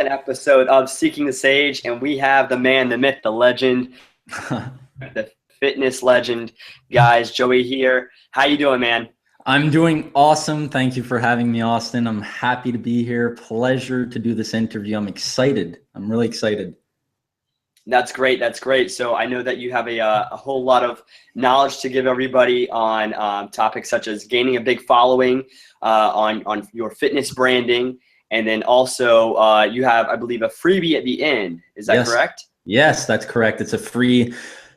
second episode of Seeking the Sage, and we have the man, the myth, the legend, the fitness legend, guys. Joey here. How you doing, man? I'm doing awesome. Thank you for having me, Austin. I'm happy to be here. Pleasure to do this interview. I'm excited. I'm really excited. That's great. That's great. So I know that you have a whole lot of knowledge to give everybody on topics such as gaining a big following, on your fitness branding, and then also you have, I believe, a freebie at the end. Is that correct? Yes, that's correct. It's a free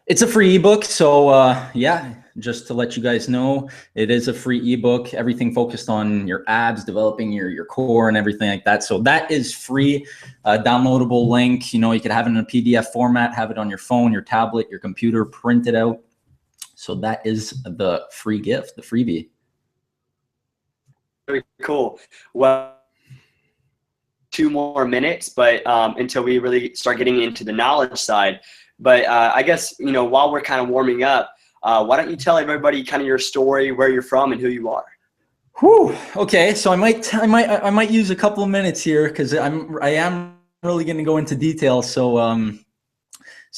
ebook. So yeah, just to let you guys know, it is a free ebook. Everything focused on your abs, developing your core and everything like that. So that is free, downloadable link. You know, you could have it in a PDF format, have it on your phone, your tablet, your computer, print it out. So that is the free gift, the freebie. Very cool. Well, 2 more minutes, but until we really start getting into the knowledge side. But I guess, you know, while we're kind of warming up, why don't you tell everybody kind of your story, where you're from, and who you are? Whew. Okay, so I might use a couple of minutes here because I am really going to go into detail. So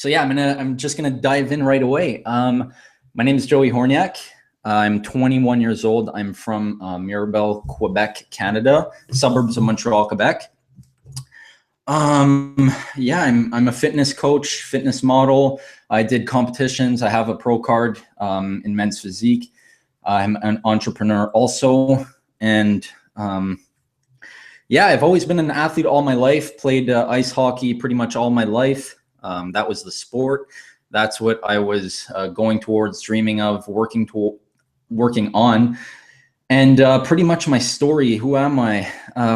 yeah, I'm just gonna dive in right away. My name is Joey Hornyak. I'm 21 years old. I'm from Mirabel, Quebec, Canada, suburbs of Montreal, Quebec. Yeah, I'm a fitness coach, fitness model. I did competitions. I have a pro card in men's physique. I'm an entrepreneur also. And yeah, I've always been an athlete all my life, played ice hockey pretty much all my life. That was the sport. That's what I was going towards, dreaming of, working on. And pretty much my story, who am I,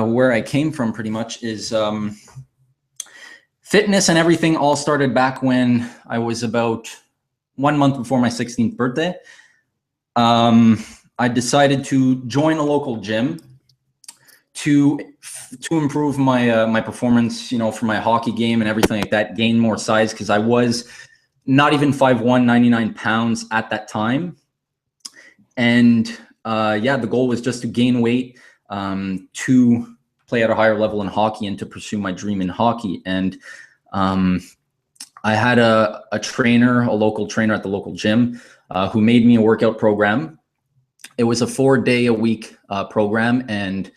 where I came from pretty much is fitness and everything all started back when I was about 1 month before my 16th birthday. I decided to join a local gym to improve my my performance, you know, for my hockey game and everything like that, gain more size because I was not even 5'1", 99 pounds at that time. And yeah, the goal was just to gain weight, to play at a higher level in hockey and to pursue my dream in hockey. And I had a trainer, a local trainer at the local gym, who made me a workout program. It was a 4-day-a-week program. And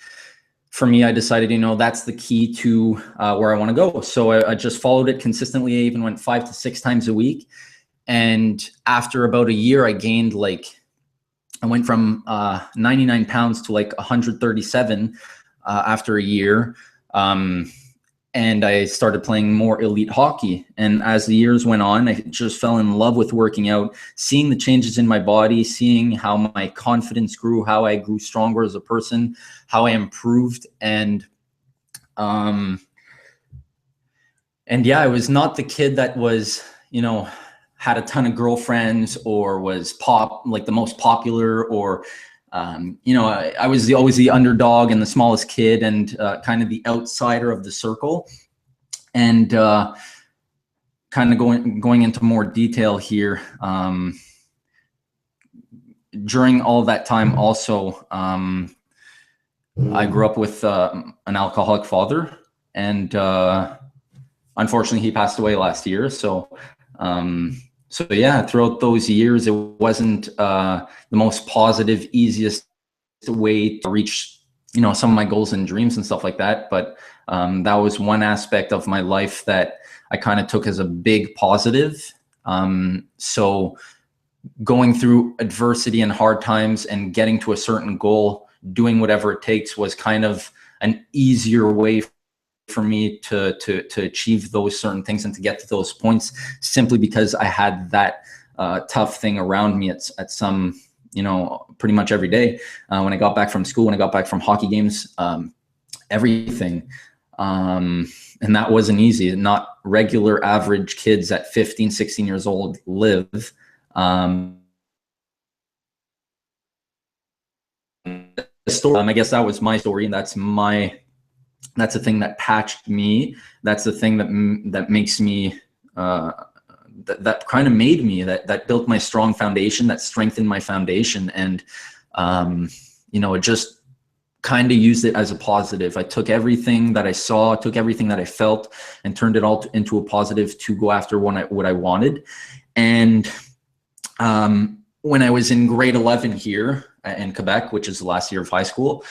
for me, I decided, you know, that's the key to where I want to go. So I just followed it consistently. I even went 5 to 6 times a week. And after about a year, I gained I went from 99 pounds to 137 after a year. And I started playing more elite hockey. And as the years went on, I just fell in love with working out, seeing the changes in my body, seeing how my confidence grew, how I grew stronger as a person, how I improved. And yeah, I was not the kid that was, you know, had a ton of girlfriends or was the most popular, or you know, I was always the underdog and the smallest kid and kind of the outsider of the circle. And kind of going into more detail here, during all that time also, I grew up with an alcoholic father, and unfortunately he passed away last year. So yeah, throughout those years, it wasn't the most positive, easiest way to reach, you know, some of my goals and dreams and stuff like that. But that was one aspect of my life that I kind of took as a big positive. So going through adversity and hard times and getting to a certain goal, doing whatever it takes, was kind of an easier way for me to achieve those certain things and to get to those points, simply because I had that tough thing around me at some, you know, pretty much every day. When I got back from school, when I got back from hockey games, everything. And that wasn't easy. Not regular average kids at 15, 16 years old live. I guess that was my story, and that's the thing that patched me. That's the thing that makes me, that kind of made me, that built my strong foundation, that strengthened my foundation. And, you know, it just kind of used it as a positive. I took everything that I saw, took everything that I felt, and turned it all into a positive to go after what I wanted. And when I was in grade 11 here in Quebec, which is the last year of high school,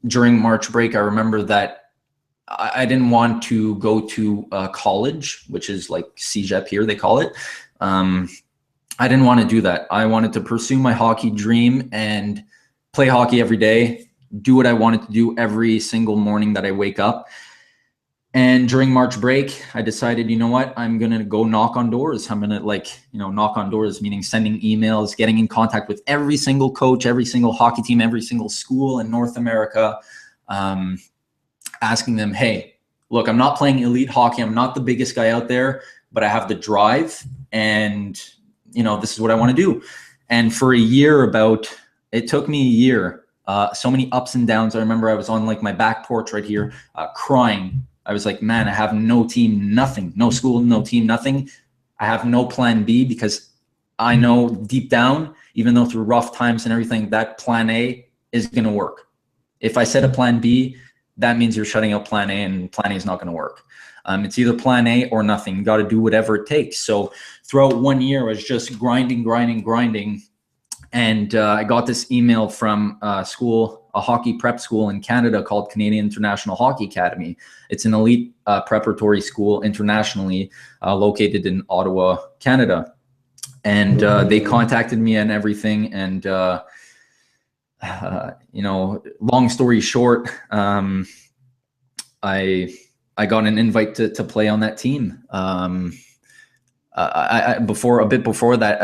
during March break, I remember that I didn't want to go to college, which is like CEGEP here, they call it. I didn't want to do that. I wanted to pursue my hockey dream and play hockey every day, do what I wanted to do every single morning that I wake up. And during March break, I decided, you know what, I'm going to go knock on doors. I'm going to knock on doors, meaning sending emails, getting in contact with every single coach, every single hockey team, every single school in North America, asking them, hey, look, I'm not playing elite hockey. I'm not the biggest guy out there, but I have the drive, and this is what I want to do. And for a year, it took me a year, so many ups and downs. I remember I was on like my back porch right here, crying. I was like, man, I have no team, nothing, no school, no team, nothing. I have no plan B, because I know deep down, even though through rough times and everything, that plan A is going to work. If I set a plan B, that means you're shutting out plan A, and plan A is not going to work. It's either plan A or nothing. You got to do whatever it takes. So throughout 1 year, I was just grinding. And I got this email from a hockey prep school in Canada called Canadian International Hockey Academy. It's an elite preparatory school internationally, located in Ottawa, Canada. And they contacted me and everything. And, long story short, I got an invite to play on that team. A bit before that,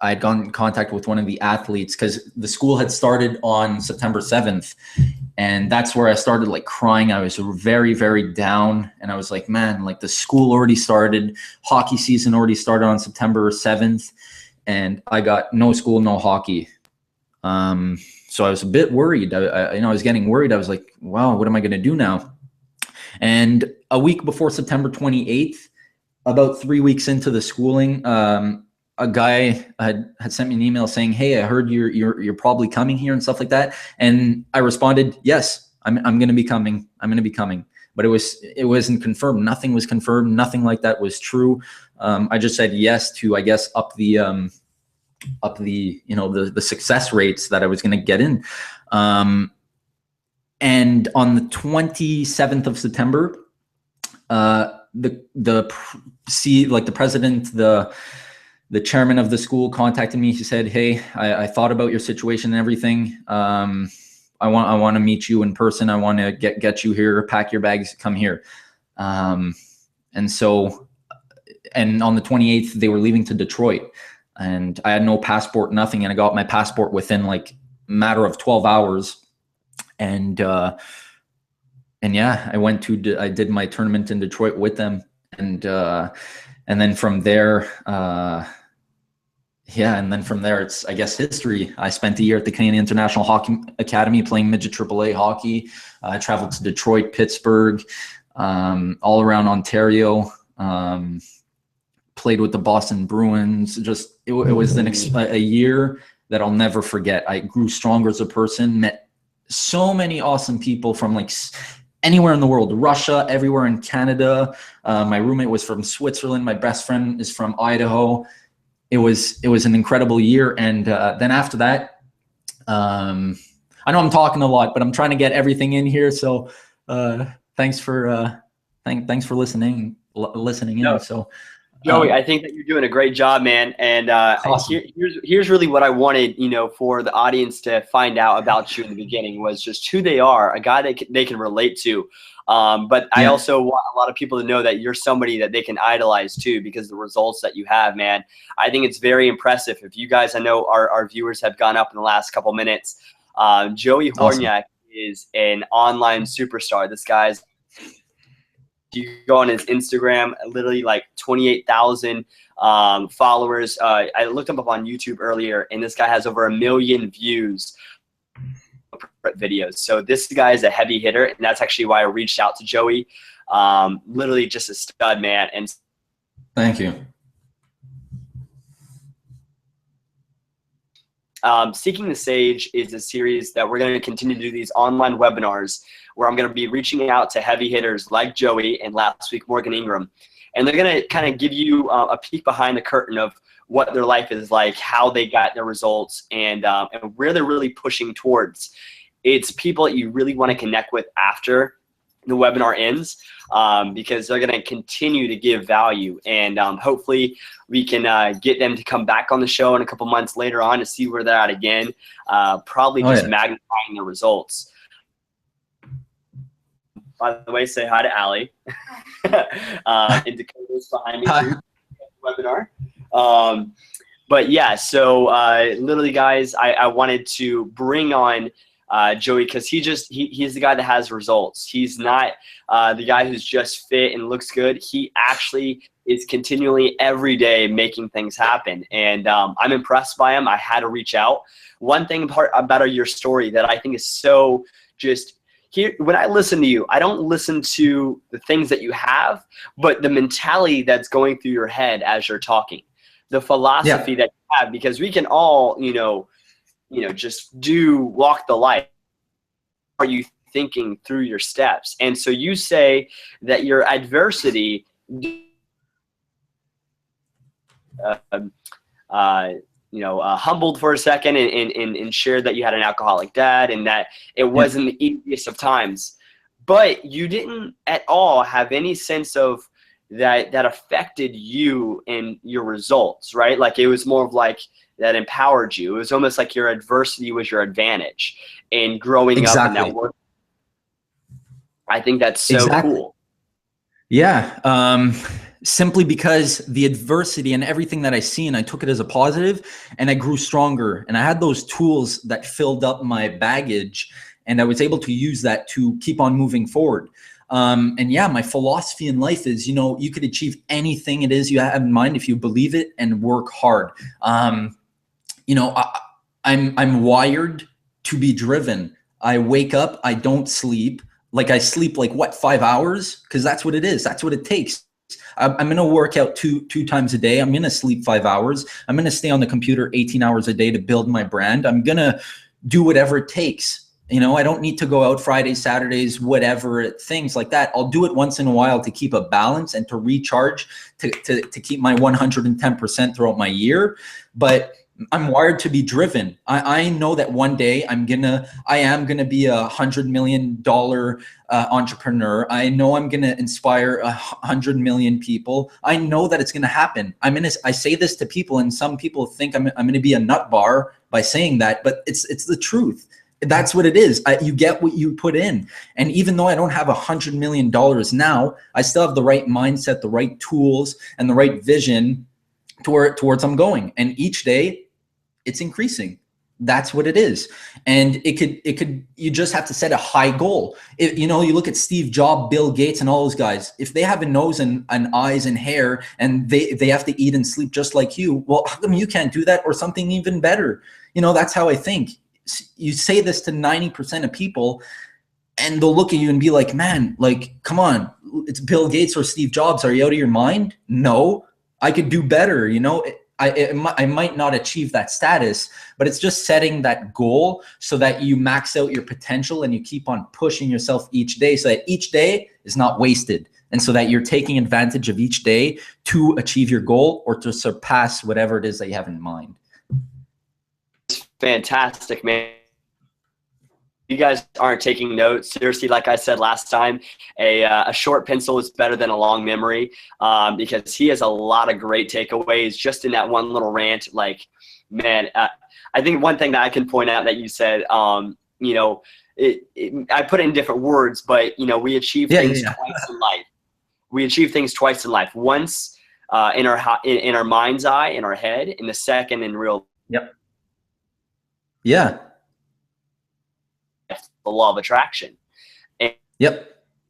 I had gotten in contact with one of the athletes, because the school had started on September 7th. And that's where I started like crying. I was very, very down. And I was like, man, like the school already started, hockey season already started on September 7th. And I got no school, no hockey. So I was a bit worried. I was getting worried. I was like, wow, what am I going to do now? And a week before September 28th, about 3 weeks into the schooling, a guy had sent me an email saying, hey, I heard you're probably coming here and stuff like that. And I responded, yes, I'm going to be coming. I'm going to be coming. But it wasn't confirmed. Nothing was confirmed. Nothing like that was true. I just said yes to, I guess, up the success rates that I was going to get in. And on the 27th of September, the president, the chairman of the school contacted me. He said, hey, I thought about your situation and everything. I want to meet you in person. I want to get you here, pack your bags, come here. And on the 28th, they were leaving to Detroit, and I had no passport, nothing. And I got my passport within like a matter of 12 hours. And yeah, I did my tournament in Detroit with them. And then from there, it's, I guess, history. I spent a year at the Canadian International Hockey Academy playing midget AAA hockey. I traveled to Detroit, Pittsburgh, all around Ontario, played with the Boston Bruins. Just, it was a year that I'll never forget. I grew stronger as a person, met so many awesome people from like anywhere in the world, Russia, everywhere in Canada. My roommate was from Switzerland. My best friend is from Idaho. It was an incredible year. And then after that, I know I'm talking a lot, but I'm trying to get everything in here. So thanks for listening in. So Joey, I think that you're doing a great job, man. And awesome. here's really what I wanted, for the audience to find out about you in the beginning, was just who they are, a guy that they can relate to. But I also want a lot of people to know that you're somebody that they can idolize too, because the results that you have, man, I think it's very impressive. If you guys, I know our viewers have gone up in the last couple minutes. Joey Hornyak is an online superstar. This guy's, you go on his Instagram, literally like 28,000 followers. I looked him up on YouTube earlier, and this guy has over 1 million views videos. So this guy is a heavy hitter, and that's actually why I reached out to Joey. Literally just a stud, man. And thank you. Seeking the Sage is a series that we're going to continue to do these online webinars where I'm going to be reaching out to heavy hitters like Joey and last week Morgan Ingram. And they're going to kind of give you a peek behind the curtain of what their life is like, how they got their results, and where they're really pushing towards. It's people that you really want to connect with after the webinar ends, because they're going to continue to give value. And hopefully we can get them to come back on the show in a couple months later on to see where they're at again, probably just magnifying the results. By the way, say hi to Allie. And Dakota's behind me too. Webinar. But yeah, so literally, guys, I wanted to bring on Joey because he's the guy that has results. He's not the guy who's just fit and looks good. He actually is continually every day making things happen, and I'm impressed by him. I had to reach out. One thing about your story that I think is so just. Here, when I listen to you, I don't listen to the things that you have, but the mentality that's going through your head as you're talking, the philosophy that you have, because we can all, just walk the life. Are you thinking through your steps? And so you say that your adversity, humbled for a second and shared that you had an alcoholic dad and that it wasn't the easiest of times, but you didn't at all have any sense of that affected you and your results, right? Like it was more of like that empowered you. It was almost like your adversity was your advantage in growing up in that work. I think that's so cool. Yeah. Simply because the adversity and everything that I seen, I took it as a positive and I grew stronger, and I had those tools that filled up my baggage, and I was able to use that to keep on moving forward. And yeah, my philosophy in life is, you could achieve anything it is you have in mind if you believe it and work hard. I'm wired to be driven. I wake up, I don't sleep. Like I sleep 5 hours? Because that's what it is. That's what it takes. I'm going to work out two times a day. I'm going to sleep 5 hours. I'm going to stay on the computer 18 hours a day to build my brand. I'm going to do whatever it takes. I don't need to go out Fridays, Saturdays, whatever, things like that. I'll do it once in a while to keep a balance and to recharge, to keep my 110% throughout my year. But I'm wired to be driven. I know that one day I am gonna be $100 million entrepreneur. I know I'm gonna inspire 100 million people. I know that it's gonna happen. I say this to people, and some people think I'm gonna be a nut bar by saying that, but it's the truth. That's what it is. You get what you put in. And even though I don't have $100 million now, I still have the right mindset, the right tools, and the right vision towards I'm going. And each day it's increasing. That's what it is. And you just have to set a high goal. You look at Steve Jobs, Bill Gates, and all those guys, if they have a nose and eyes and hair and they have to eat and sleep just like you, well, how come you can't do that or something even better? That's how I think. You say this to 90% of people and they'll look at you and be like, man, come on, it's Bill Gates or Steve Jobs. Are you out of your mind? No, I could do better. I might not achieve that status, but it's just setting that goal so that you max out your potential and you keep on pushing yourself each day so that each day is not wasted. And so that you're taking advantage of each day to achieve your goal or to surpass whatever it is that you have in mind. Fantastic, man. You guys aren't taking notes. Seriously, like I said last time, a short pencil is better than a long memory, because he has a lot of great takeaways just in that one little rant. I think one thing that I can point out that you said, I put it in different words, but we achieve things twice in life. We achieve things twice in life. Once in our mind's eye, in our head, and the second in real. Yep. Yeah. The law of attraction. And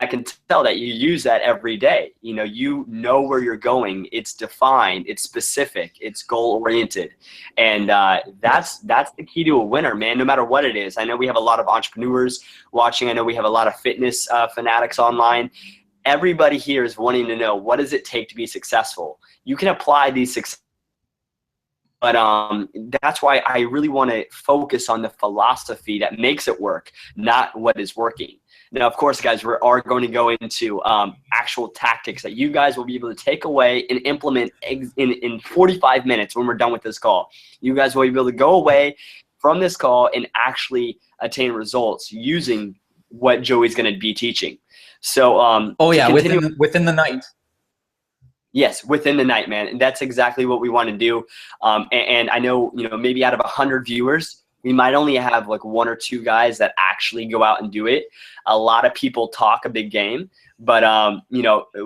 I can tell that you use that every day. You know where you're going. It's defined, it's specific, it's goal oriented. And that's the key to a winner, man, no matter what it is. I know we have a lot of entrepreneurs watching. I know we have a lot of fitness fanatics online. Everybody here is wanting to know, what does it take to be successful? You can apply these But that's why I really want to focus on the philosophy that makes it work, not what is working. Now, of course, guys, we are going to go into actual tactics that you guys will be able to take away and implement in 45 minutes when we're done with this call. You guys will be able to go away from this call and actually attain results using what Joey's going to be teaching. So, within the night. Yes, within the night, man. And that's exactly what we want to do. And I know, maybe out of 100 viewers, we might only have like 1 or 2 guys that actually go out and do it. A lot of people talk a big game. But,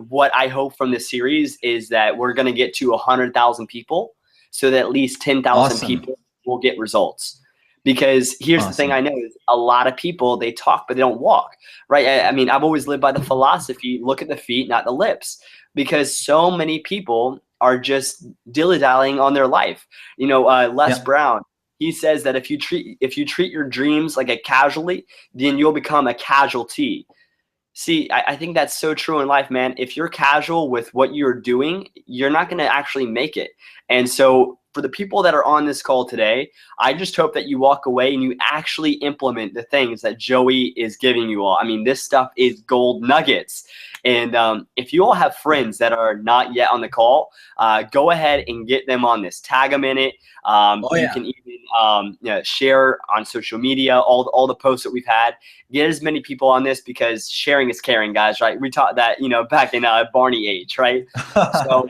what I hope from this series is that we're going to get to 100,000 people so that at least 10,000 people will get results. Because here's the thing I know is a lot of people, they talk, but they don't walk, right? I mean, I've always lived by the philosophy, look at the feet, not the lips, because so many people are just dilly-dallying on their life. Les Brown, he says that if you treat your dreams like a casualty, then you'll become a casualty. See, I think that's so true in life, man. If you're casual with what you're doing, you're not going to actually make it. And so for the people that are on this call today, I just hope that you walk away and you actually implement the things that Joey is giving you all. I mean, this stuff is gold nuggets. And if you all have friends that are not yet on the call, go ahead and get them on this. Tag them in it. You can even share on social media, all the posts that we've had. Get as many people on this because sharing is caring, guys, right? We taught that, back in Barney age, right? So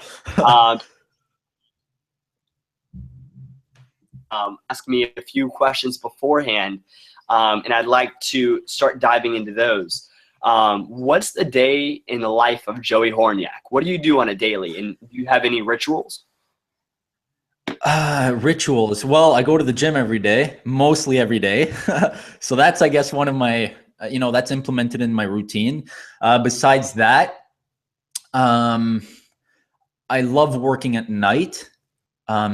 ask me a few questions beforehand, and I'd like to start diving into those. What's the day in the life of Joey Hornyak? What do you do on a daily? And do you have any rituals? Rituals. Well, I go to the gym every day, mostly every day. So that's, I guess, one of my, that's implemented in my routine. Besides that, I love working at night.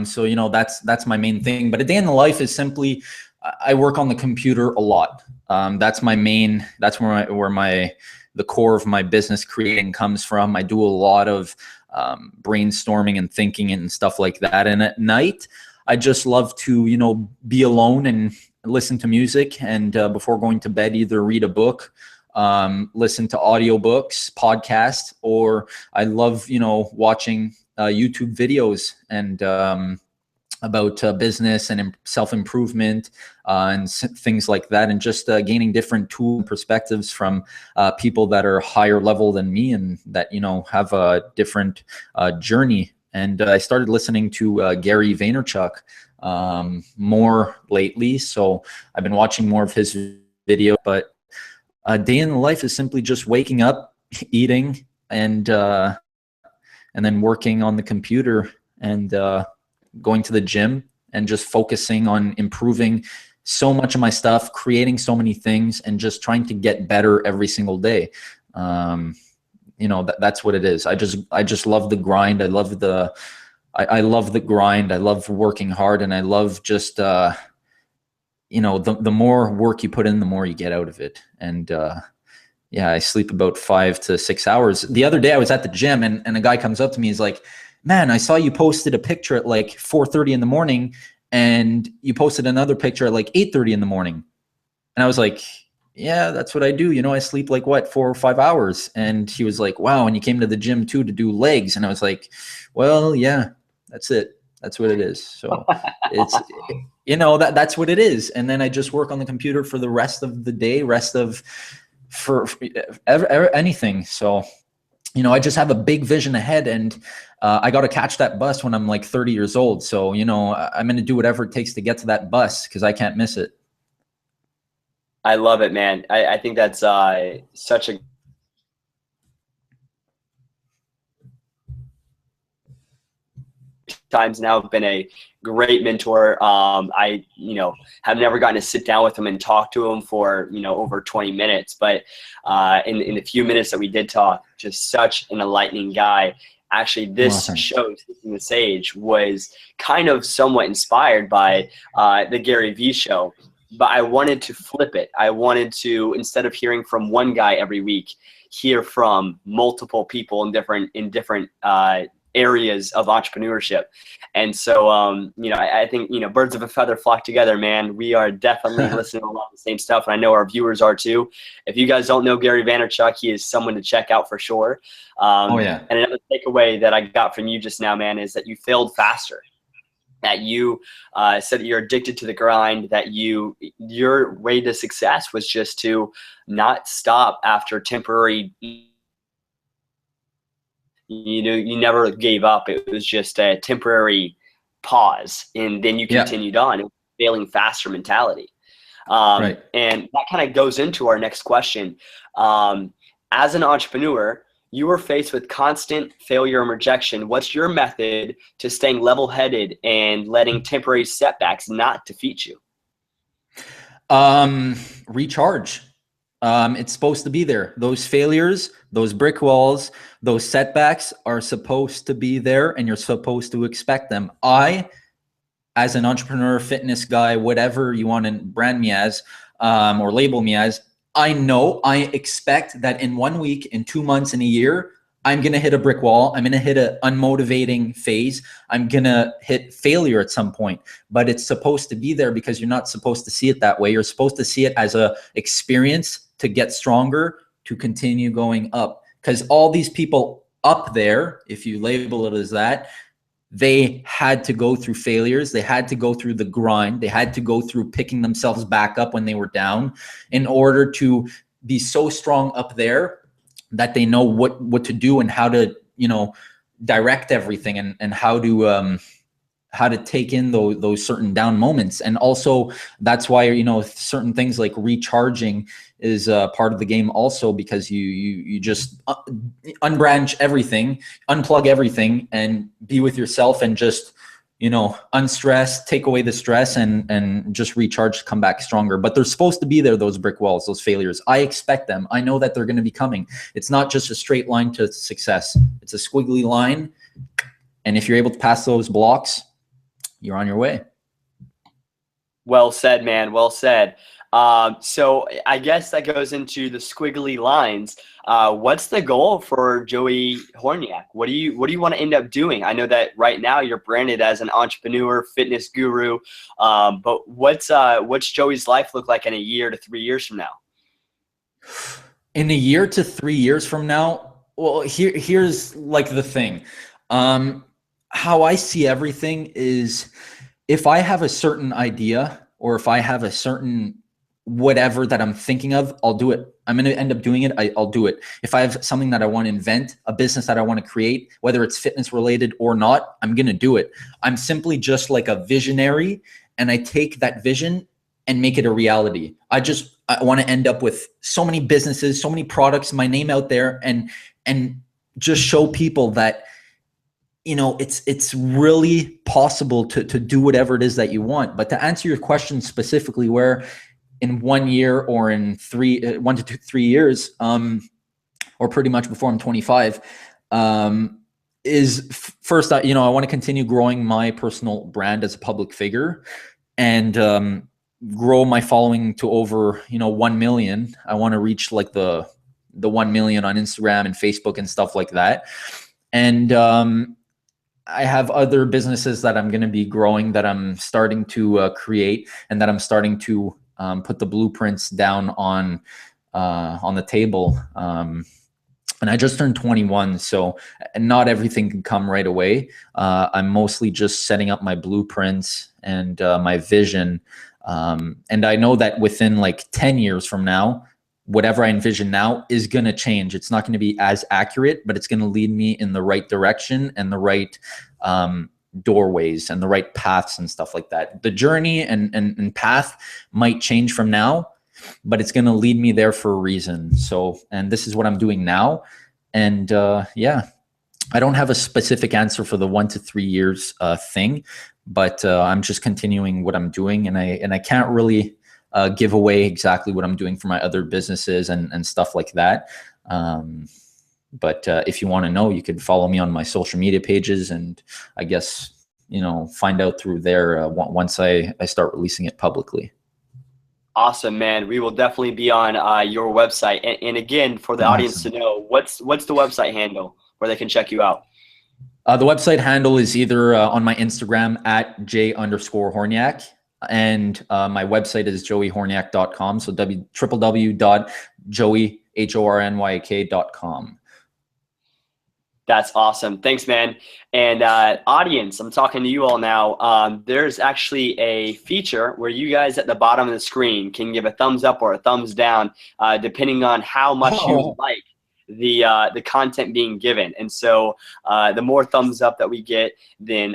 So, that's my main thing. But a day in the life is simply, I work on the computer a lot. That's my main, that's where the core of my business creating comes from. I do a lot of brainstorming and thinking and stuff like that. And at night, I just love to, be alone and listen to music. And before going to bed, either read a book, listen to audiobooks, podcasts, or I love, watching YouTube videos and about business and self-improvement and things like that, and just gaining different tools and perspectives from people that are higher level than me and that have a different journey. And I started listening to Gary Vaynerchuk more lately, so I've been watching more of his video. But a day in the life is simply just waking up, eating, and then working on the computer and going to the gym and just focusing on improving so much of my stuff, creating so many things, and just trying to get better every single day. That's what it is. I just love the grind. I love the grind. I love working hard, and I love just the more work you put in, the more you get out of it. And I sleep about 5 to 6 hours. The other day I was at the gym and a guy comes up to me. He's like, "Man, I saw you posted a picture at like 4:30 in the morning and you posted another picture at like 8:30 in the morning." And I was like, "Yeah, that's what I do. I sleep like 4 or 5 hours." And he was like, "Wow. And you came to the gym too to do legs." And I was like, "Well, yeah, that's it. That's what it is." So it's, that's what it is. And then I just work on the computer for the rest of the day, for anything. So, I just have a big vision ahead, and I got to catch that bus when I'm like 30 years old. So, I'm going to do whatever it takes to get to that bus because I can't miss it. I love it, man. I think that's such a times now have been a great mentor. I have never gotten to sit down with him and talk to him for over 20 minutes, but in the few minutes that we did talk, just such an enlightening guy. Actually, this show, Taking the Sage, was kind of somewhat inspired by the Gary Vee show, but I wanted to flip it. I wanted to, instead of hearing from one guy every week, hear from multiple people in different areas of entrepreneurship. And so, I think, birds of a feather flock together, man. We are definitely listening to a lot of the same stuff. And I know our viewers are too. If you guys don't know Gary Vaynerchuk, he is someone to check out for sure. Oh, yeah. And another takeaway that I got from you just now, man, is that you failed faster. That you said that you're addicted to the grind, that your way to success was just to not stop after temporary. You never gave up. It was just a temporary pause, and then you continued on. It was a failing faster mentality. Right. And that kind of goes into our next question. As an entrepreneur, you were faced with constant failure and rejection. What's your method to staying level-headed and letting temporary setbacks not defeat you? Recharge. It's supposed to be there. Those failures, those brick walls, those setbacks are supposed to be there, and you're supposed to expect them. I, as an entrepreneur, fitness guy, whatever you want to brand me as, or label me as, I expect that in 1 week, in 2 months, in a year, I'm going to hit a brick wall. I'm going to hit an unmotivating phase. I'm going to hit failure at some point, but it's supposed to be there because you're not supposed to see it that way. You're supposed to see it as a experience to get stronger, to continue going up. Because all these people up there, if you label it as that, they had to go through failures. They had to go through the grind. They had to go through picking themselves back up when they were down in order to be so strong up there that they know what to do and how to, direct everything and how to take in those certain down moments. And also that's why, certain things like recharging is part of the game also, because you just unbranch everything, unplug everything, and be with yourself and just, unstress, take away the stress and just recharge, come back stronger. But they're supposed to be there, those brick walls, those failures. I expect them. I know that they're going to be coming. It's not just a straight line to success. It's a squiggly line. And if you're able to pass those blocks, you're on your way. Well said, man. Well said. So I guess that goes into the squiggly lines. What's the goal for Joey Hornyak? What do you want to end up doing? I know that right now you're branded as an entrepreneur, fitness guru, but what's Joey's life look like in a year to 3 years from now? In a year to 3 years from now, well, here's like the thing. How I see everything is, if I have a certain idea or if I have a certain whatever that I'm thinking of, I'll do it. I'm going to end up doing it. I'll do it. If I have something that I want to invent, a business that I want to create, whether it's fitness related or not, I'm going to do it. I'm simply just like a visionary, and I take that vision and make it a reality. I want to end up with so many businesses, so many products, my name out there, and just show people that, it's really possible to do whatever it is that you want. But to answer your question specifically, where in 1 year or in 1 to 3 years, or pretty much before I'm 25, is first, I want to continue growing my personal brand as a public figure and grow my following to over, 1 million. I want to reach like the 1 million on Instagram and Facebook and stuff like that. And I have other businesses that I'm going to be growing, that I'm starting to create, and that I'm starting to put the blueprints down on the table. And I just turned 21, so not everything can come right away. I'm mostly just setting up my blueprints and my vision. And I know that within like 10 years from now, whatever I envision now is going to change. It's not going to be as accurate, but it's going to lead me in the right direction and the right doorways and the right paths and stuff like that. The journey and path might change from now, but it's going to lead me there for a reason. So, and this is what I'm doing now. And yeah, I don't have a specific answer for the 1 to 3 years thing, but I'm just continuing what I'm doing. And I can't really give away exactly what I'm doing for my other businesses and stuff like that. But if you want to know, you could follow me on my social media pages, and I guess, find out through there once I start releasing it publicly. Awesome, man. We will definitely be on your website. And again, for the audience to know, what's the website handle where they can check you out? The website handle is either on my Instagram at j_Hornyak, and my website is joeyhornyak.com. So www.joeyhornyak.com. That's awesome. Thanks, man. And audience, I'm talking to you all now. There's actually a feature where you guys at the bottom of the screen can give a thumbs up or a thumbs down, depending on how much you like the content being given. And so the more thumbs up that we get, then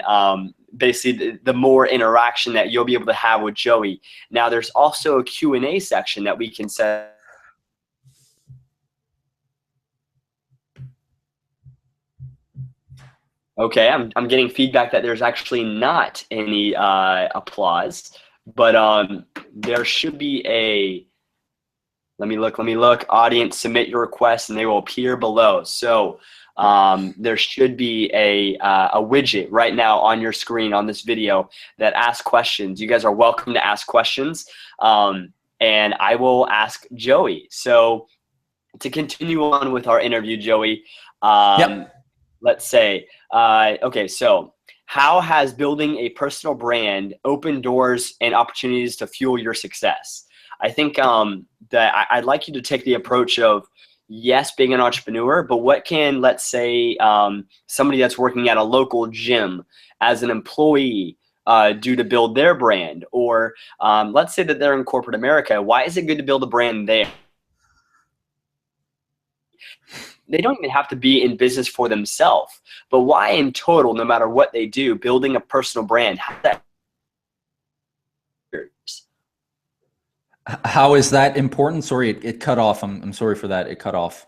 basically the more interaction that you'll be able to have with Joey. Now, there's also a Q&A section that we can set. Okay, I'm getting feedback that there's actually not any applause, but there should be a, let me look, audience, submit your requests and they will appear below. So there should be a widget right now on your screen on this video that asks questions. You guys are welcome to ask questions, and I will ask Joey. So to continue on with our interview, Joey, Yep. let's say, okay, so how has building a personal brand opened doors and opportunities to fuel your success? I think that I'd like you to take the approach of, yes, being an entrepreneur, but what can, let's say, somebody that's working at a local gym as an employee do to build their brand? Or let's say that they're in corporate America. Why is it good to build a brand there? They don't even have to be in business for themselves, but why in total, no matter what they do, building a personal brand, How is that important? Sorry, it cut off. I'm sorry for that. It cut off.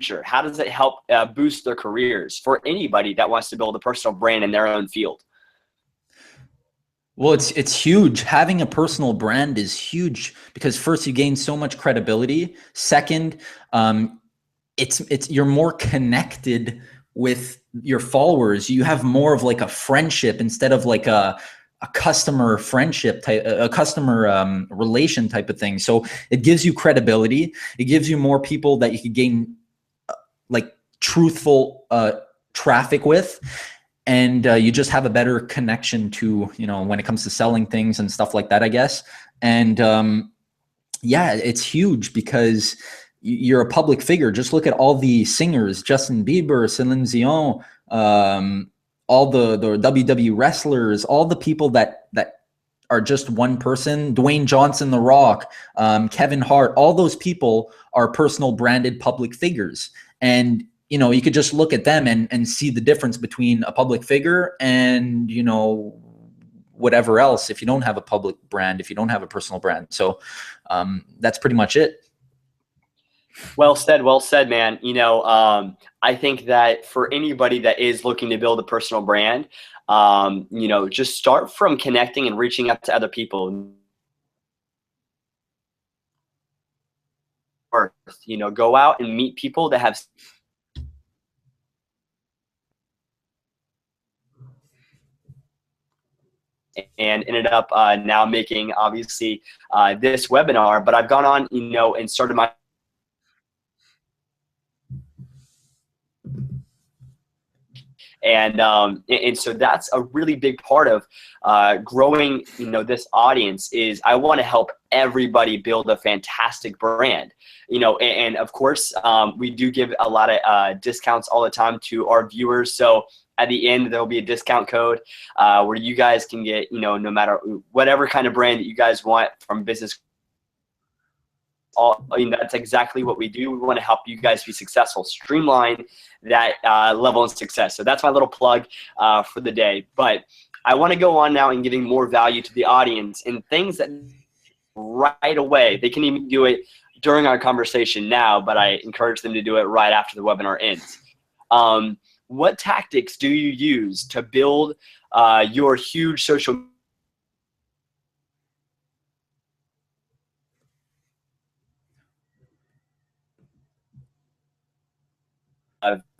future? How does it help boost their careers for anybody that wants to build a personal brand in their own field? Well, it's huge. Having a personal brand is huge because first, you gain so much credibility. Second, you're more connected with your followers. You have more of like a friendship instead of like a customer friendship type, a customer relation type of thing. So it gives you credibility. It gives you more people that you could gain like truthful traffic with. And you just have a better connection to, when it comes to selling things and stuff like that, I guess. And yeah, it's huge because you're a public figure. Just look at all the singers, Justin Bieber, Celine Dion, all the WWE wrestlers, all the people that are just one person, Dwayne Johnson, The Rock, Kevin Hart, all those people are personal branded public figures. And you could just look at them and see the difference between a public figure and, whatever else, if you don't have a public brand, if you don't have a personal brand. So that's pretty much it. Well said, man. I think that for anybody that is looking to build a personal brand, just start from connecting and reaching out to other people. Go out and meet people that have and ended up now making, obviously, this webinar. But I've gone on, and started my and so that's a really big part of growing, this audience is I want to help everybody build a fantastic brand, and of course, we do give a lot of discounts all the time to our viewers. So at the end, there'll be a discount code where you guys can get, no matter whatever kind of brand that you guys want from business. That's exactly what we do. We want to help you guys be successful, streamline that level of success. So that's my little plug for the day. But I want to go on now and giving more value to the audience and things that right away. They can even do it during our conversation now, but I encourage them to do it right after the webinar ends. What tactics do you use to build your huge social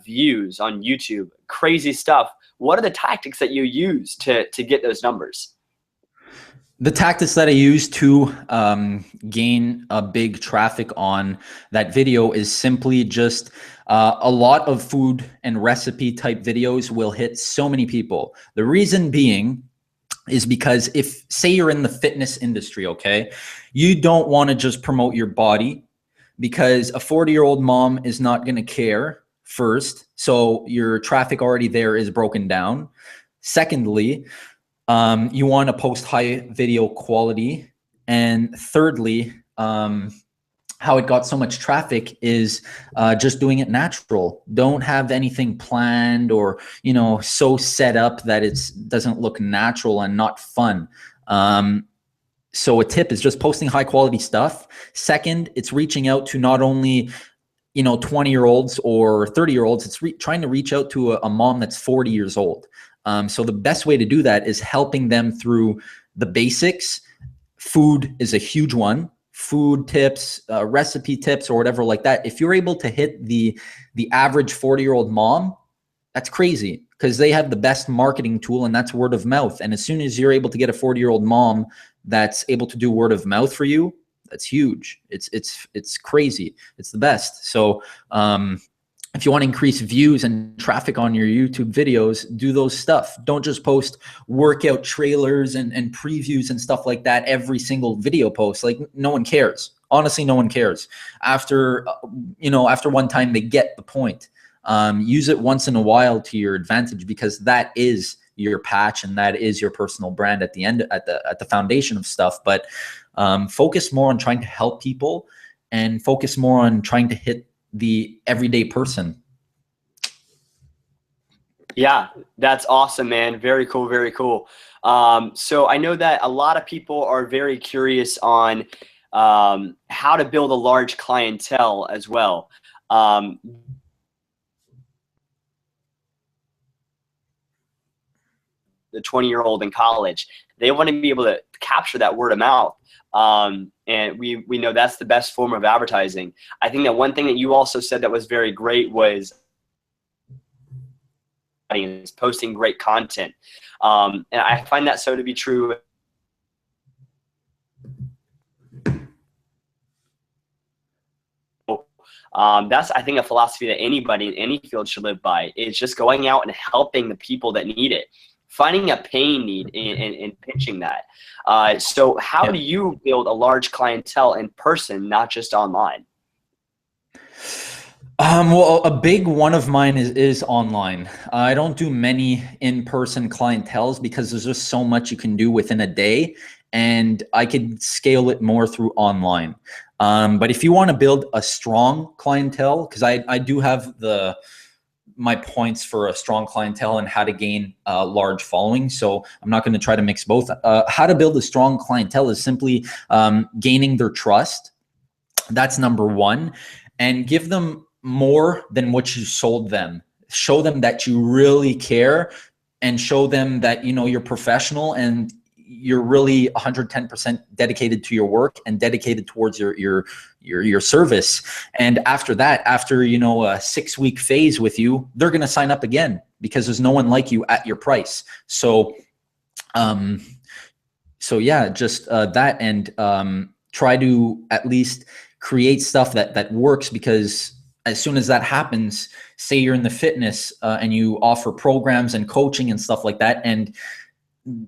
views on YouTube? Crazy stuff. What are the tactics that you use to get those numbers? The tactics that I use to gain a big traffic on that video is simply just a lot of food and recipe type videos will hit so many people. The reason being is because if, say you're in the fitness industry, okay, you don't want to just promote your body because a 40-year-old mom is not going to care first. So your traffic already there is broken down. Secondly, you want to post high video quality. And thirdly, how it got so much traffic is just doing it natural. Don't have anything planned or, you know, so set up that it doesn't look natural and not fun. So a tip is just posting high quality stuff. Second, it's reaching out to not only, you know, 20-year-olds or 30-year-olds, it's trying to reach out to a mom that's 40 years old. So the best way to do that is helping them through the basics. Food is a huge one. Food tips, recipe tips, or whatever like that. If you're able to hit the average 40-year-old mom, that's crazy because they have the best marketing tool, and that's word of mouth. And as soon as you're able to get a 40-year-old mom that's able to do word of mouth for you, that's huge. It's crazy. It's the best. So if you want to increase views and traffic on your YouTube videos, do those stuff. Don't just post workout trailers and previews and stuff like that every single video post. Like, no one cares. Honestly, no one cares. After, you know, after one time, they get the point. Use it once in a while to your advantage because that is your patch and that is your personal brand at the end, at the foundation of stuff. But focus more on trying to help people and focus more on trying to hit the everyday person. Yeah, that's awesome, man. Very cool, very cool. So I know that a lot of people are very curious on how to build a large clientele as well. The 20-year-old in college, they want to be able to capture that word of mouth. And we know that's the best form of advertising. I think that one thing that you also said that was very great was posting great content. And I find that so to be true. That's, I think, a philosophy that anybody in any field should live by. Is just going out and helping the people that need it, finding a pain need and pitching that. So how do you build a large clientele in person, not just online? Well, a big one of mine is online. I don't do many in-person clienteles because there's just so much you can do within a day, and I could scale it more through online. But if you want to build a strong clientele, because I do have my points for a strong clientele and how to gain a large following. So I'm not going to try to mix both. How to build a strong clientele is simply gaining their trust. That's number one. And give them more than what you sold them. Show them that you really care and show them that, you know, you're professional and you're really 110% dedicated to your work and dedicated towards your service. And after that, after, you know, a 6-week phase with you, they're going to sign up again because there's no one like you at your price. So, yeah, just that, and try to at least create stuff that works, because as soon as that happens, say you're in the fitness and you offer programs and coaching and stuff like that, and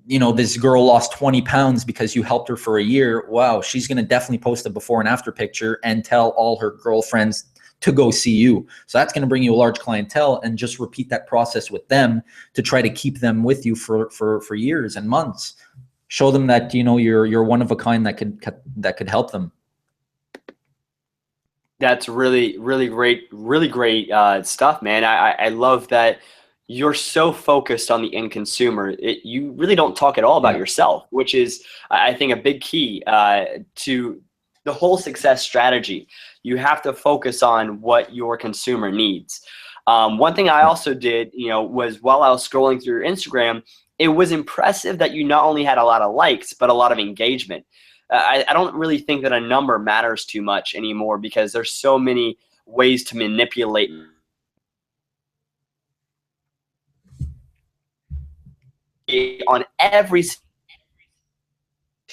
you know, this girl lost 20 pounds because you helped her for a year. Wow, she's going to definitely post a before and after picture and tell all her girlfriends to go see you. So that's going to bring you a large clientele, and just repeat that process with them to try to keep them with you for years and months. Show them that, you know, you're one of a kind that could help them. That's really, really great stuff, man. I love that you're so focused on the end consumer. You really don't talk at all about yourself, which is, I think, a big key to the whole success strategy. You have to focus on what your consumer needs. One thing I also did, you know, was while I was scrolling through your Instagram, it was impressive that you not only had a lot of likes, but a lot of engagement. I don't really think that a number matters too much anymore, because there's so many ways to manipulate on every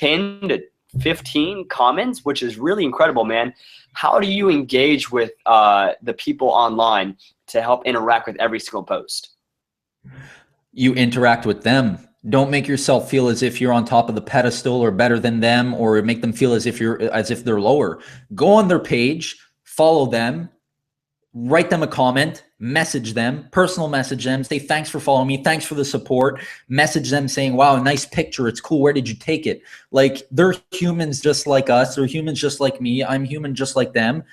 10 to 15 comments, which is really incredible, man. How do you engage with the people online to help interact with every single post? You interact with them. Don't make yourself feel as if you're on top of the pedestal or better than them, or make them feel as if they're lower. Go on their page, follow them, write them a comment, message them, personal message them, say thanks for following me, thanks for the support, message them saying, wow, nice picture, it's cool, where did you take it? Like, they're humans just like us, they're humans just like me, I'm human just like them.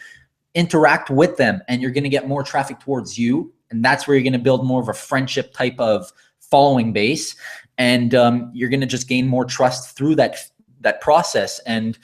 Interact with them and you're going to get more traffic towards you, and that's where you're going to build more of a friendship type of following base, and you're going to just gain more trust through that process. And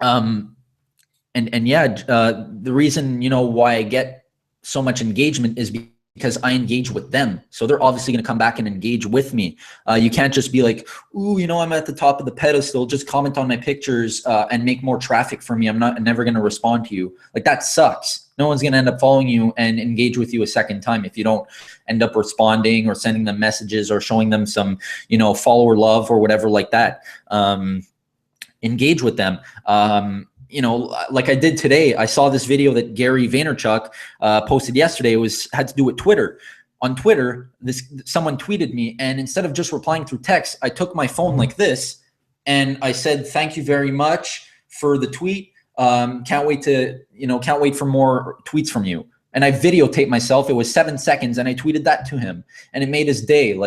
yeah, the reason, why I get so much engagement is because I engage with them. So they're obviously going to come back and engage with me. You can't just be like, ooh, I'm at the top of the pedestal, just comment on my pictures and make more traffic for me. I'm never going to respond to you. Like, that sucks. No one's going to end up following you and engage with you a second time if you don't end up responding or sending them messages or showing them some, follower love or whatever like that. Engage with them. Like I did today, I saw this video that Gary Vaynerchuk posted yesterday. It had to do with Twitter. On Twitter, someone tweeted me, and instead of just replying through text, I took my phone like this and I said, thank you very much for the tweet. Can't wait for more tweets from you. And I videotaped myself. It was 7 seconds, and I tweeted that to him, and it made his day.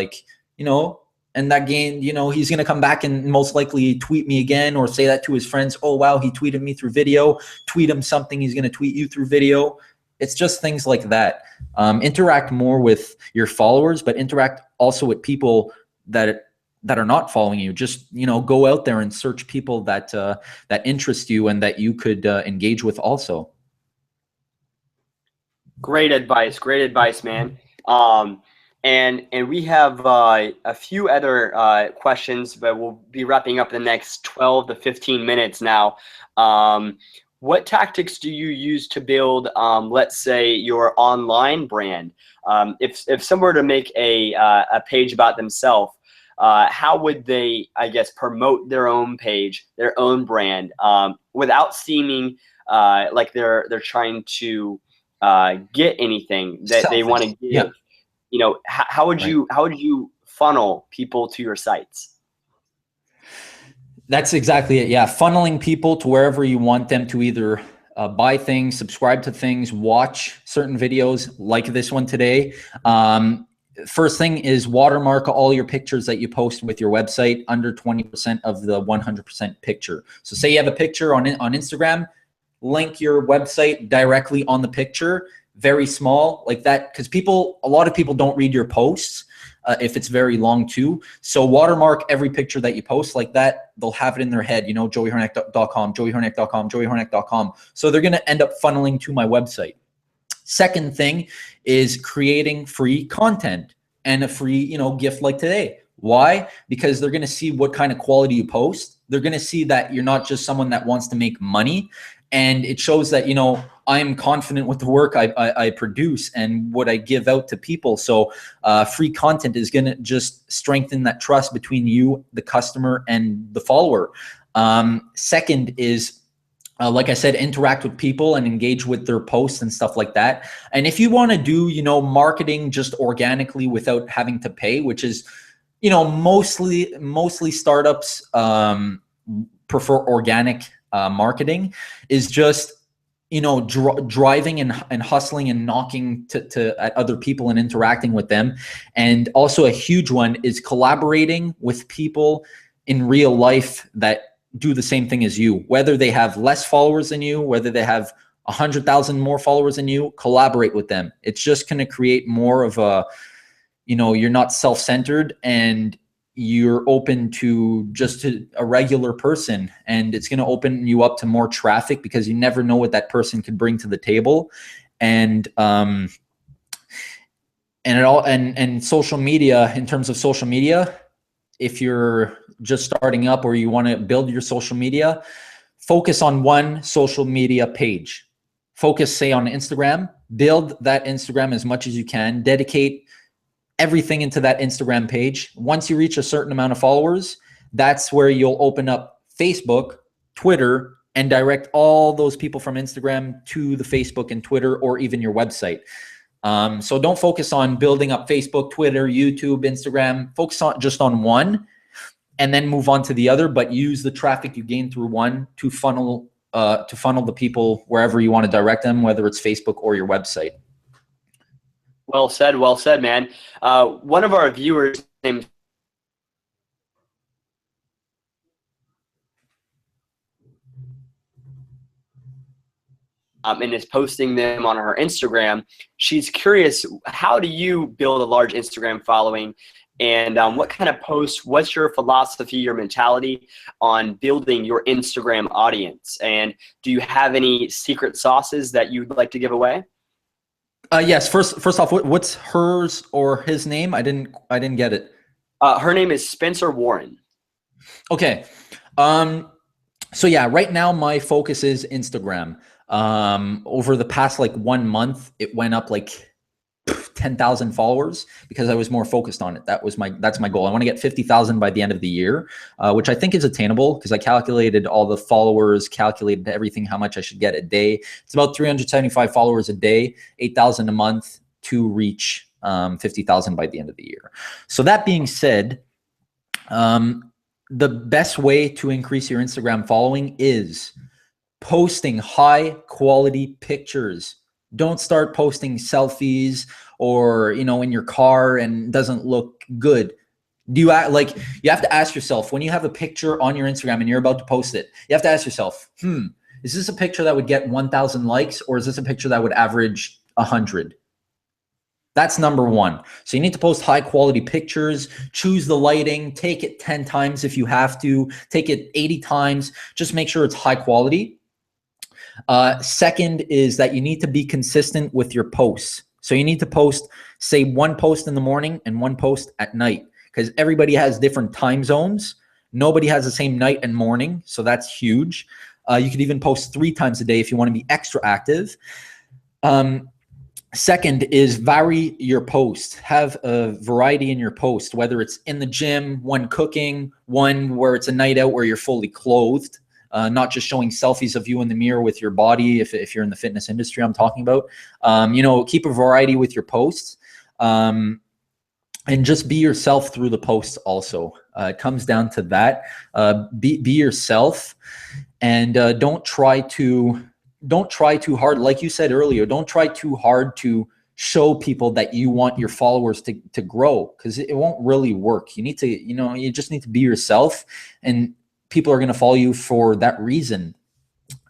And that game, he's going to come back and most likely tweet me again or say that to his friends. Oh, wow, he tweeted me through video. Tweet him something. He's going to tweet you through video. It's just things like that. Interact more with your followers, but interact also with people that are not following you. Just, go out there and search people that interest you and that you could engage with also. Great advice, man. And we have a few other questions, but we'll be wrapping up in the next 12 to 15 minutes now. What tactics do you use to build, let's say, your online brand? If someone were to make a page about themselves, how would they, I guess, promote their own page, their own brand, without seeming like they're trying to get anything that they want to give? Yeah. How would you funnel people to your sites? That's exactly it. Yeah. Funneling people to wherever you want them to either buy things, subscribe to things, watch certain videos like this one today. First thing is watermark all your pictures that you post with your website under 20% of the 100% picture. So say you have a picture on Instagram, link your website directly on the picture, very small like that, because a lot of people don't read your posts if it's very long too. So watermark every picture that you post like that. They'll have it in their head, joeyhornyak.com, joeyhornyak.com, joeyhornyak.com. So they're going to end up funneling to my website. Second thing is creating free content and a free, gift like today. Why? Because they're going to see what kind of quality you post. They're going to see that you're not just someone that wants to make money. And it shows that, I'm confident with the work I produce and what I give out to people. So free content is going to just strengthen that trust between you, the customer, and the follower. Second is, like I said, interact with people and engage with their posts and stuff like that. And if you want to do, marketing just organically without having to pay, which is, mostly startups prefer organic marketing, is just, driving and hustling and knocking at other people and interacting with them. And also a huge one is collaborating with people in real life that do the same thing as you, whether they have less followers than you, whether they have 100,000 more followers than you. Collaborate with them. It's just going to create more of a, you're not self-centered and you're open to just a regular person, and it's going to open you up to more traffic because you never know what that person could bring to the table. And social media, in terms of social media, if you're just starting up or you want to build your social media, focus on one social media page. Focus, say, on Instagram, build that Instagram as much as you can, dedicate everything into that Instagram page. Once you reach a certain amount of followers, that's where you'll open up Facebook, Twitter, and direct all those people from Instagram to the Facebook and Twitter, or even your website. So don't focus on building up Facebook, Twitter, YouTube, Instagram. Focus on just on one, and then move on to the other. But use the traffic you gain through one to funnel the people wherever you want to direct them, whether it's Facebook or your website. Well said, man. One of our viewers named and is posting them on her Instagram. She's curious, how do you build a large Instagram following? And what kind of posts, what's your philosophy, your mentality on building your Instagram audience? And do you have any secret sauces that you'd like to give away? Yes. First off, what's hers or his name? I didn't get it. Her name is Spencer Warren. Okay. So yeah, right now my focus is Instagram. Over the past like 1 month, it went up like 10,000 followers because I was more focused on it. That's my goal. I want to get 50,000 by the end of the year, which I think is attainable because I calculated all the followers, calculated everything, how much I should get a day. It's about 375 followers a day, 8,000 a month to reach 50,000 by the end of the year. So that being said, the best way to increase your Instagram following is posting high quality pictures. Don't start posting selfies or, in your car and doesn't look good. You have to ask yourself, when you have a picture on your Instagram and you're about to post it, you have to ask yourself, is this a picture that would get 1,000 likes, or is this a picture that would average 100? That's number one. So you need to post high quality pictures, choose the lighting, take it 10 times if you have to, take it 80 times, just make sure it's high quality. Second is that you need to be consistent with your posts. So you need to post, say, one post in the morning and one post at night, because everybody has different time zones. Nobody has the same night and morning. So that's huge. You could even post 3 times a day if you want to be extra active. Second is vary your post. Have a variety in your post, whether it's in the gym, one cooking, one where it's a night out where you're fully clothed. Not just showing selfies of you in the mirror with your body. If you're in the fitness industry, I'm talking about, keep a variety with your posts, and just be yourself through the posts. Also, it comes down to that. Be yourself, and don't try too hard. Like you said earlier, don't try too hard to show people that you want your followers to grow, because it won't really work. You need to, you just need to be yourself, and people are going to follow you for that reason.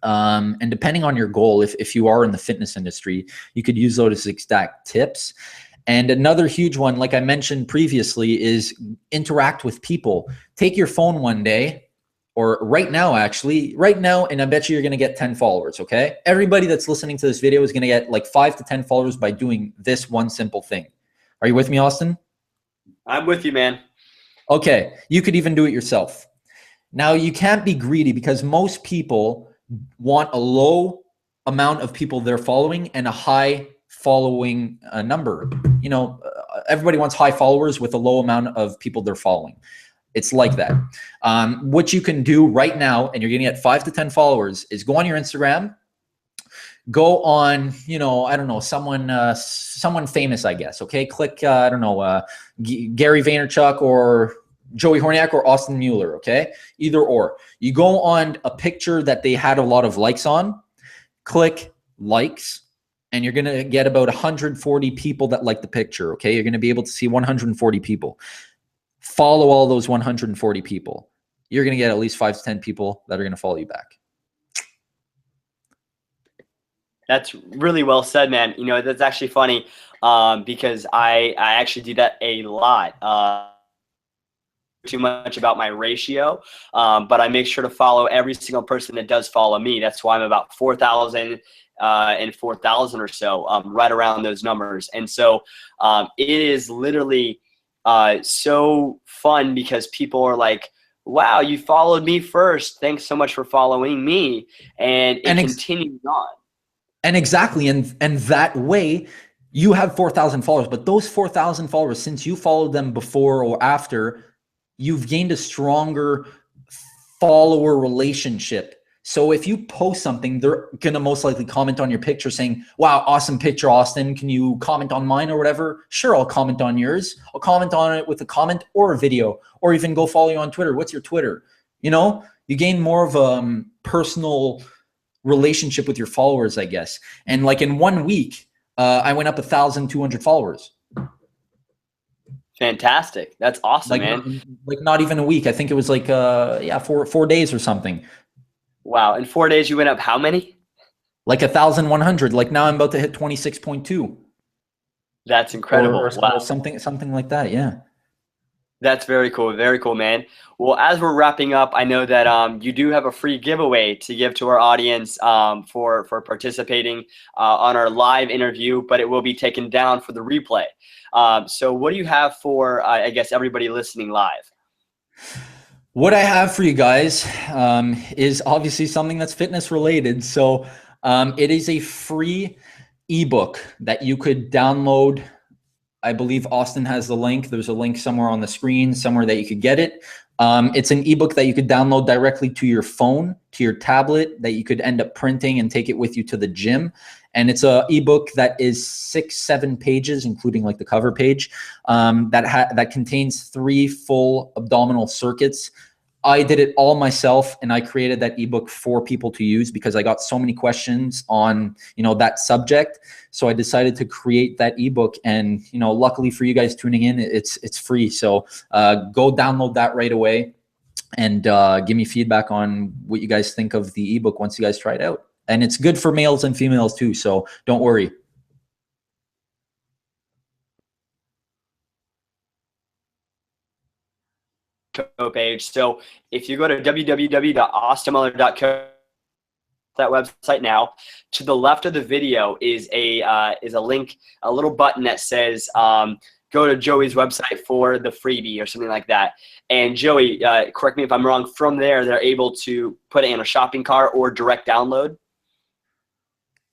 And depending on your goal, if you are in the fitness industry, you could use those exact tips. And another huge one, like I mentioned previously, is interact with people. Take your phone one day, or right now, and I bet you're going to get 10 followers. Okay. Everybody that's listening to this video is going to get like 5 to 10 followers by doing this one simple thing. Are you with me, Austin? I'm with you, man. Okay. You could even do it yourself. Now, you can't be greedy, because most people want a low amount of people they're following and a high following number. Everybody wants high followers with a low amount of people they're following. It's like that. What you can do right now, and you're going to get 5 to 10 followers, is go on your Instagram, go on, I don't know, someone famous, I guess. Okay. Click, I don't know, Gary Vaynerchuk or Joey Hornyak or Austin Mueller. Okay. Either or. You go on a picture that they had a lot of likes on, click likes, and you're going to get about 140 people that like the picture. Okay. You're going to be able to see 140 people. Follow all those 140 people. You're going to get at least 5 to 10 people that are going to follow you back. That's really well said, man. That's actually funny, because I actually do that a lot. Too much about my ratio, but I make sure to follow every single person that does follow me. That's why I'm about 4,000 and 4,000 or so, right around those numbers. And so it is literally so fun, because people are like, wow, you followed me first. Thanks so much for following me. And it continues on. And exactly. And that way you have 4,000 followers, but those 4,000 followers, since you followed them before or after, you've gained a stronger follower relationship. So if you post something, they're going to most likely comment on your picture saying, wow, awesome picture, Austin. Can you comment on mine or whatever? Sure, I'll comment on yours. I'll comment on it with a comment or a video, or even go follow you on Twitter. What's your Twitter? You know, you gain more of a personal relationship with your followers, I guess. And like in 1 week, I went up 1,200 followers. Fantastic. That's awesome, man. Like not even a week. I think it was like, yeah, 4 days or something. Wow. In 4 days, you went up how many? Like 1,100. Like now I'm about to hit 26.2. That's incredible. Or wow. Something like that. Yeah. That's very cool. Very cool, man. Well, as we're wrapping up, I know that you do have a free giveaway to give to our audience for participating on our live interview, but it will be taken down for the replay. So what do you have for, I guess, everybody listening live? What I have for you guys is obviously something that's fitness related. So it is a free ebook that you could download. I believe Austin has the link. There's a link somewhere on the screen, somewhere that you could get it. It's an ebook that you could download directly to your phone, to your tablet, that you could end up printing and take it with you to the gym. And it's a ebook that is 6-7 pages, including like the cover page, that contains 3 full abdominal circuits. I did it all myself, and I created that ebook for people to use because I got so many questions on, that subject. So I decided to create that ebook, and, luckily for you guys tuning in, it's free. So go download that right away and give me feedback on what you guys think of the ebook once you guys try it out. And it's good for males and females too. So don't worry. Page. So if you go to www.austinmueller.co, that website now, to the left of the video is a link, a little button that says go to Joey's website for the freebie or something like that. And Joey, correct me if I'm wrong, from there they're able to put it in a shopping cart or direct download.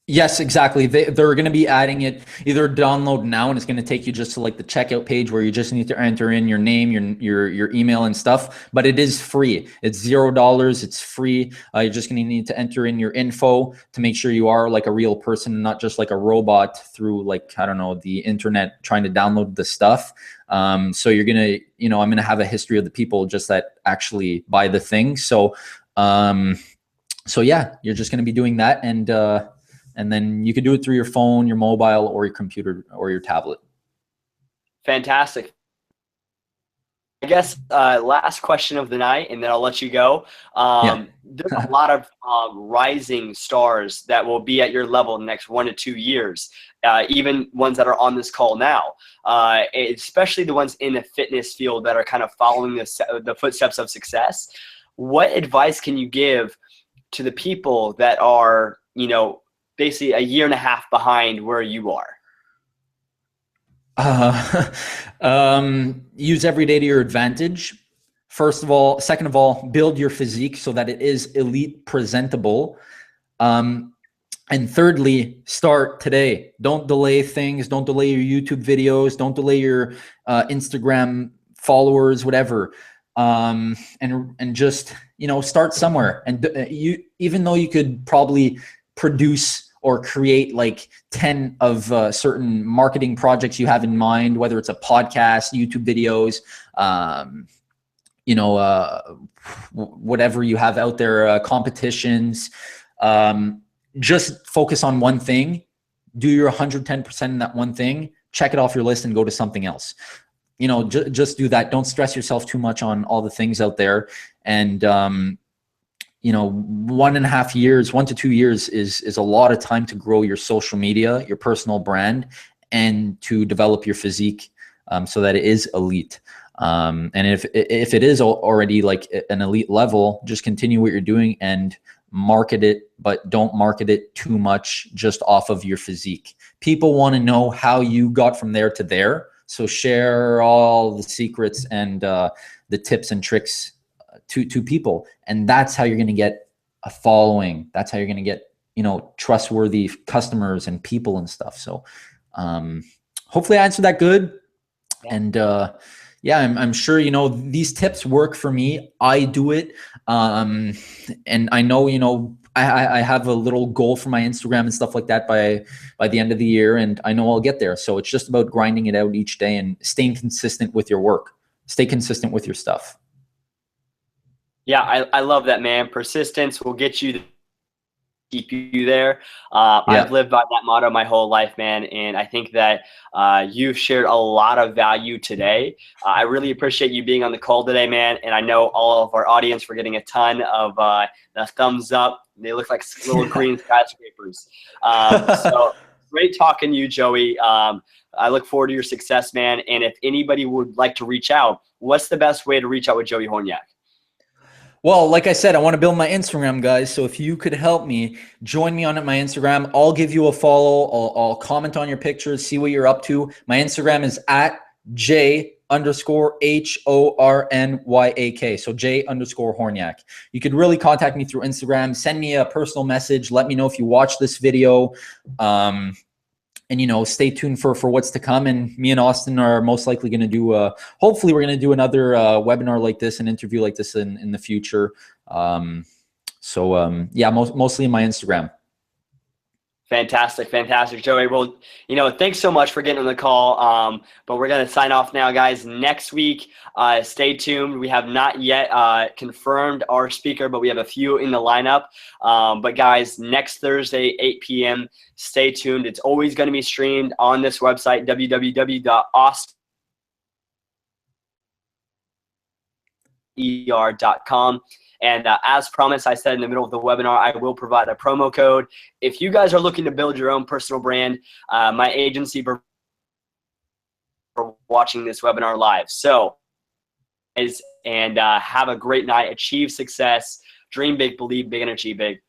Yes, exactly. They're going to be adding it either download now, and it's going to take you just to like the checkout page where you just need to enter in your name, your email and stuff. But it is free. It's $0. It's free. You're just going to need to enter in your info to make sure you are like a real person and not just like a robot through like, I don't know, the internet trying to download the stuff. So you're going to, I'm going to have a history of the people just that actually buy the thing. So yeah, you're just going to be doing that. And then you can do it through your phone, your mobile, or your computer, or your tablet. Fantastic. I guess last question of the night, and then I'll let you go. There's a lot of rising stars that will be at your level in the next 1 to 2 years, even ones that are on this call now, especially the ones in the fitness field that are kind of following the footsteps of success. What advice can you give to the people that are, basically a year and a half behind where you are? Use every day to your advantage. First of all, second of all, build your physique so that it is elite presentable. And thirdly, start today. Don't delay things. Don't delay your YouTube videos. Don't delay your Instagram followers, whatever. And just, start somewhere. And even though you could probably produce or create like 10 of certain marketing projects you have in mind, whether it's a podcast, YouTube videos, whatever you have out there, competitions, just focus on one thing, do your 110% in that one thing, check it off your list and go to something else. Just do that. Don't stress yourself too much on all the things out there. And, 1.5 years, 1 to 2 years is a lot of time to grow your social media, your personal brand, and to develop your physique so that it is elite. And if it is already like an elite level, just continue what you're doing and market it, but don't market it too much just off of your physique. People want to know how you got from there to there. So share all the secrets and the tips and tricks to people, and that's how you're going to get a following. That's how you're going to get trustworthy customers and people and stuff. So hopefully I answered that good. And Yeah, I'm sure, you know, these tips work for me. I do it. And I know, you know, I have a little goal for my Instagram and stuff like that by the end of the year, and I know I'll get there. So it's just about grinding it out each day and staying consistent with your work. Stay consistent with your stuff. Yeah, I love that, man. Persistence will get you keep you there. Yeah. I've lived by that motto my whole life, man, and I think that you've shared a lot of value today. I really appreciate you being on the call today, man, and I know all of our audience were getting a ton of the thumbs up. They look like little green skyscrapers. So great talking to you, Joey. I look forward to your success, man, and if anybody would like to reach out, what's the best way to reach out with Joey Hornyak? Well, like I said, I want to build my Instagram, guys. So if you could help me, join me on my Instagram. I'll give you a follow. I'll comment on your pictures, see what you're up to. My Instagram is at J_HORNYAK. So J_Hornyak. You could really contact me through Instagram. Send me a personal message. Let me know if you watch this video. And, you know, stay tuned for what's to come. And me and Austin are most likely going to do, hopefully we're going to do another webinar like this, an interview like this in the future. Yeah, mostly in my Instagram. Fantastic, fantastic, Joey. Well, you know, thanks so much for getting on the call. But we're going to sign off now, guys. Next week, stay tuned. We have not yet confirmed our speaker, but we have a few in the lineup. But guys, next Thursday, 8 p.m., stay tuned. It's always going to be streamed on this website, www.austin.com. And as promised, I said in the middle of the webinar, I will provide a promo code. If you guys are looking to build your own personal brand, my agency for watching this webinar live. So, have a great night. Achieve success. Dream big, believe big, and achieve big.